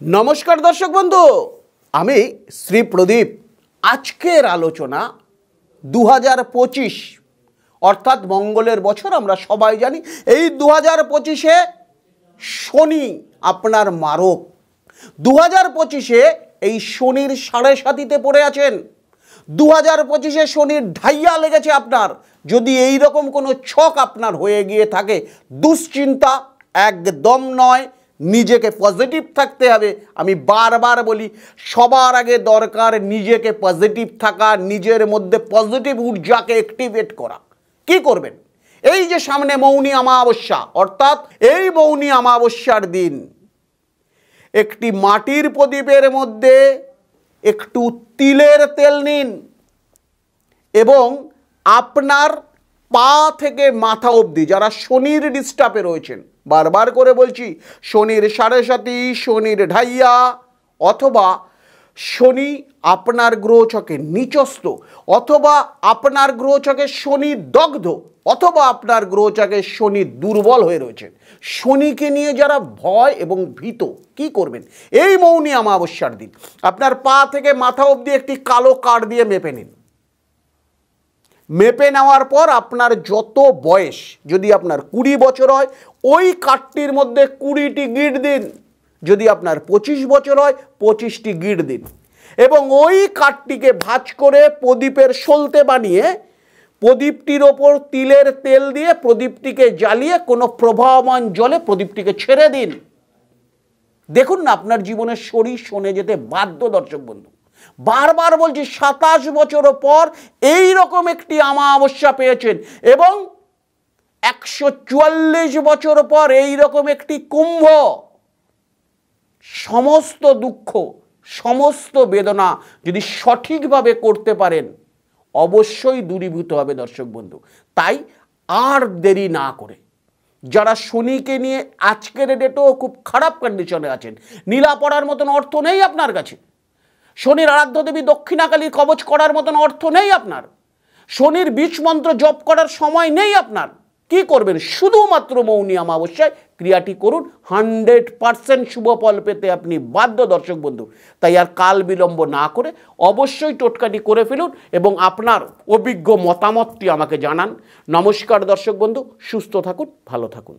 नमस्कार दर्शक बंधु आमी श्री प्रदीप आजकेर आलोचना 2025 अर्थात मंगलेर बछर आमरा सबाई जानी एई 2025 शनि आपनार मारक 2025 एई शनिर साढ़े साथीते पड़े आछेन 2025 शनिर ढाइया लेगेছে আপনার যদি এই রকম কোনো ছক আপনার হয়ে গিয়ে থাকে দুশ্চিন্তা একদম নয় নিজেকে পজিটিভ থাকতে হবে। আমি বারবার বলি সবার আগে দরকার নিজেকে পজিটিভ থাকা, নিজের মধ্যে পজিটিভ ঊর্জাকে অ্যাক্টিভেট করা। কি করবেন? এই যে সামনে মৌনী অমাবস্যা অর্থাৎ এই মৌনী অমাবস্যার দিন একটি মাটির প্রদীপের মধ্যে একটু তিলের তেল নিন এবং আপনার পা থেকে মাথা অবধি যারা শনির ডিস্টার্বে রয়েছেন, বারবার করে বলছি শনির সাড়ে সাথী, শনির ঢাইয়া অথবা শনি আপনার গ্রহচকে নিচস্থ অথবা আপনার গ্রহচকে শনি দগ্ধ অথবা আপনার গ্রহচকে শনি দুর্বল হয়ে রয়েছে, শনিকে নিয়ে যারা ভয় এবং ভীত, কি করবেন? এই মৌনী অমাবস্যার দিন আপনার পা থেকে মাথা অবধি একটি কালো কাঠ দিয়ে মেপে নিন। মেপে নেওয়ার পর আপনার যত বয়স, যদি আপনার 20 বছর হয় ওই কাঠটির মধ্যে 20টি গিট দিন, যদি আপনার 25 বছর হয় 25টি গিট দিন এবং ওই কাঠটিকে ভাঁজ করে প্রদীপের সলতে বানিয়ে প্রদীপটির ওপর তিলের তেল দিয়ে প্রদীপটিকে জ্বালিয়ে কোনো প্রবাহমান জলে প্রদীপটিকে ছেড়ে দিন। দেখুন না আপনার জীবনের শরীর শোনে যেতে বাধ্য। দর্শক বন্ধু বারবার বলছি 27 বছর পর এই রকম একটি অমাবস্যা পেয়েছেন এবং 144 বছর পর এই রকম একটি কুম্ভ। সমস্ত দুঃখ সমস্ত বেদনা যদি সঠিকভাবে করতে পারেন অবশ্যই দূরীভূত হবে। দর্শক বন্ধু তাই আর দেরি না করে যারা শনিকে নিয়ে আজকের ডেটেও খুব খারাপ কন্ডিশনে আছেন, নীলা পড়ার মতন অর্থ নেই আপনার কাছে, শনির আরাধ্য দেবী দক্ষিণাকালীর কবচ করার মতন অর্থ নেই আপনার, শনির বীজ মন্ত্র জপ করার সময় নেই আপনার, কি করবেন? শুধুমাত্র মৌনী অমাবস্যায় ক্রিয়াটি করুন, 100% শুভ ফল পেতে আপনি বাধ্য। দর্শক বন্ধু তাই আর কাল বিলম্ব না করে অবশ্যই টোটকাটি করে ফেলুন এবং আপনার অভিজ্ঞ মতামতটি আমাকে জানান। নমস্কার দর্শক বন্ধু, সুস্থ থাকুন, ভালো থাকুন।